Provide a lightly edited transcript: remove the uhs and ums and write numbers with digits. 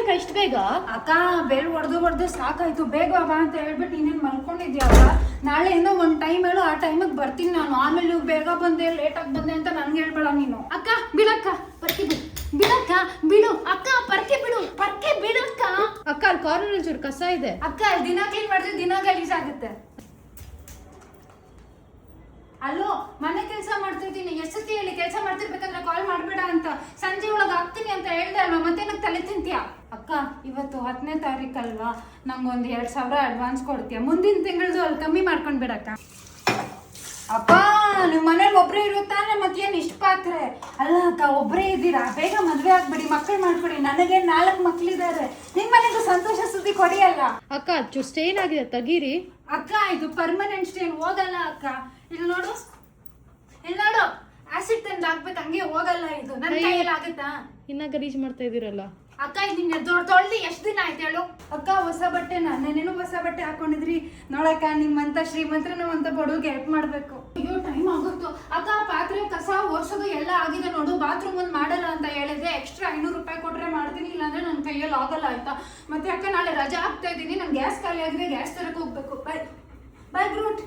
ಅಕ್ಕ ಇಷ್ಟು ಬೇಗ? ಅಕ್ಕ ಬೆಲ್ ಹೊಡೆದು ಸಾಕಾಯ್ತು, ಬೇಗ ಬಾ ಅಂತ ಹೇಳ್ಬಿಟ್ಟು ಇನ್ನೇನು ಮಲ್ಕೊಂಡಿದ್ಯಾ? ನಾಳೆಯಿಂದ ಒಂದು ಟೈಮ್ ಹೇಳು, ಆ ಟೈಮಿಗೆ ಬರ್ತೀನಿ ನಾನು. ಆಮೇಲೆ ನೀವು ಬೇಗ ಬಂದೆ ಲೇಟಾಗಿ ಬಂದೆ ಅಂತ ನನ್ಗೆ ಹೇಳ್ಬೇಡ ನೀನು. ಅಕ್ಕ ಬಿಡಕ್ಕ, ಪರ್ಕೆ ಬಿಡು, ಬಿಡಕ್ಕ ಬಿಡು ಅಕ್ಕ, ಪರ್ಕೆ ಬಿಡು, ಪರ್ಕೆ ಬಿಡಕ್ಕ. ಅಕ್ಕ ಅಲ್ಲಿ ಕಾರ್ನರ್ ಚೂರು ಕಸ ಇದೆ ಅಕ್ಕ. ದಿನ ಕ್ಲೀನ್ ಮಾಡಿದ್ರೆ ದಿನ ಗಲೀಜ್ ಆಗುತ್ತೆ. ಅಲ್ಲೋ, ಮನೆ ಕೆಲಸ ಮಾಡ್ತಿದ್ದೀನಿ, ಎಷ್ಟೊತ್ತಿ ಹೇಳಿ ಕೆಲಸ ಮಾಡ್ತಿರ್ಬೇಕಂದ್ರೆ ಕಾಲ್ ಮಾಡ್ಬೇಡ ಅಂತ. ಸಂಜೆ ಒಳಗೆ ಆಗ್ತೀನಿ ಅಂತ ಹೇಳ್ದೆ ಅಲ್ವಾ, ಮತ್ತೆ ನಂಗೆ ತಲೆ ತಿಂತೀಯಾ? ಅಕ್ಕ, ಇವತ್ತು 10ನೇ ತಾರೀಕಲ್ವಾ, ನಂಗೊಂದು 2,000 ಅಡ್ವಾನ್ಸ್ ಕೊಡ್ತೀಯ? ಮುಂದಿನ ತಿಂಗಳದು ಅಲ್ಲಿ ಕಮ್ಮಿ ಮಾಡ್ಕೊಂಡ್ಬಿಡಕ್ಕ. ಅಪ್ಪ, ನಿಮ್ಮ ಮನೇಲಿ ಒಬ್ಬರೇ ಇರುತ್ತಾನೆ, ಮತ್ತೇನು ಇಷ್ಟು ಪಾತ್ರೆ? ಅಲ್ಲ ಅಕ್ಕ, ಒಬ್ಬರೇ ಇದ್ದೀರಾ, ಬೇಗ ಮದುವೆ ಆಗ್ಬಿಡಿ, ಮಕ್ಕಳು ಮಾಡ್ಕೊಡಿ. ನನಗೆ 4 ಮಕ್ಳಿದ್ದಾರೆ. ನಿಮ್ಮ ಮನೆಗೂ ಸಂತೋಷ ಸುದ್ದಿ ಕೊಡಿಯಲ್ಲ. ಅಕ್ಕ. ಚೂರು ಸ್ಟೇನ್ ಆಗಿದೆ, ತೆಗೀರಿ. ಅಕ್ಕ, ಇದು ಪರ್ಮನೆಂಟ್ ಸ್ಟೇನ್, ಹೋಗಲ್ಲ ಅಕ್ಕ. ಇಲ್ಲಿ ನೋಡು, ಆಸಿಡ್ ತಂದು ಹಾಕ್ಬೇಕು, ಹಂಗೆ ಹೋಗಲ್ಲ ಇದು. ನನ್ನ ಕೈಯಲ್ಲಿ ಆಗುತ್ತಾ? ಇನ್ನ ಗಲೀಜ್ ಮಾಡ್ತಾ ಇದೀರಲ್ಲ ಅಕ್ಕ. ಇದನ್ನ ತೊಳ್ದು ಎಷ್ಟು ದಿನ ಆಯ್ತು ಹೇಳು? ಅಕ್ಕ, ಹೊಸ ಬಟ್ಟೆ, ನಾನೇನೇನು ಹೊಸ ಬಟ್ಟೆ ಹಾಕೊಂಡಿದ್ರಿ ನೋಡಕ್ಕ. ನಿಮ್ಮಂತ ಶ್ರೀಮಂತರ ನಾವಂತ ಬಡವ್ರಿಗೆ ಹೆಲ್ಪ್ ಮಾಡ್ಬೇಕು. ಅಯ್ಯೋ, ಟೈಮ್ ಆಗುತ್ತು ಅಕ್ಕ. ಪಾತ್ರೆ ಕಸ ಒರ್ಸೋದು ಎಲ್ಲ ಆಗಿದೆ ನೋಡು. ಬಾತ್ರೂಮ್ ಒಂದು ಮಾಡಲ್ಲ ಅಂತ ಹೇಳಿದ್ರೆ ಎಕ್ಸ್ಟ್ರಾ 500 ರೂಪಾಯಿ ಕೊಟ್ರೆ ಮಾಡ್ತೀನಿ, ಇಲ್ಲಾಂದ್ರೆ ನನ್ನ ಕೈಯಲ್ಲಿ ಆಗಲ್ಲ ಆಯ್ತಾ? ಮತ್ತೆ ಅಕ್ಕ, ನಾಳೆ ರಜಾ ಹಾಕ್ತಾ ಇದ್ದೀನಿ, ನಾನು ಗ್ಯಾಸ್ ಖಾಲಿ ಆಗಿದೆ, ಗ್ಯಾಸ್ ತರಕ್ಕೆ ಹೋಗ್ಬೇಕು. ಬಾಯ್ ಬಾಯ್ ಬ್ರೂಟ್.